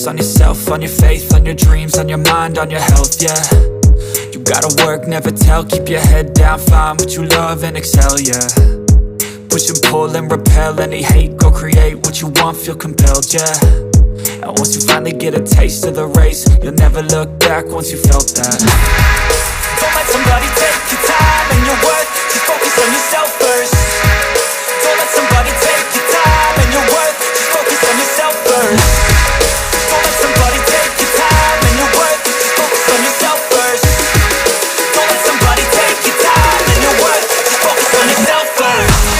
focus on yourself, on your faith, on your dreams, on your mind, on your health, yeah. You gotta work, never tell, keep your head down, find what you love and excel, yeah. Push and pull and repel any hate, go create what you want, feel compelled, yeah. And once you finally get a taste of the race, you'll never look back once you felt that. Don't let somebody take your time and your worth, just focus on yourself first. Don't let somebody take your time and your worth, just focus on yourself first. Don't let somebody take your time and your worth, just focus on yourself first. Don't let somebody take your time and your worth, just focus on yourself first.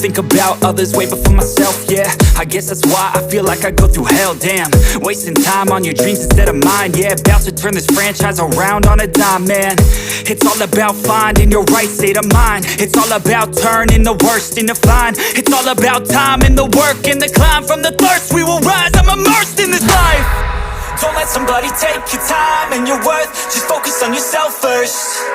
Think about others way before myself, yeah. I guess that's why I feel like I go through hell, damn. Wasting time on your dreams instead of mine, yeah. About to turn this franchise around on a dime, man. It's all about finding your right state of mind. It's all about turning the worst into fine. It's all about time and the work and the climb. From the thirst we will rise, I'm immersed in this life. Don't let somebody take your time and your worth, just focus on yourself first.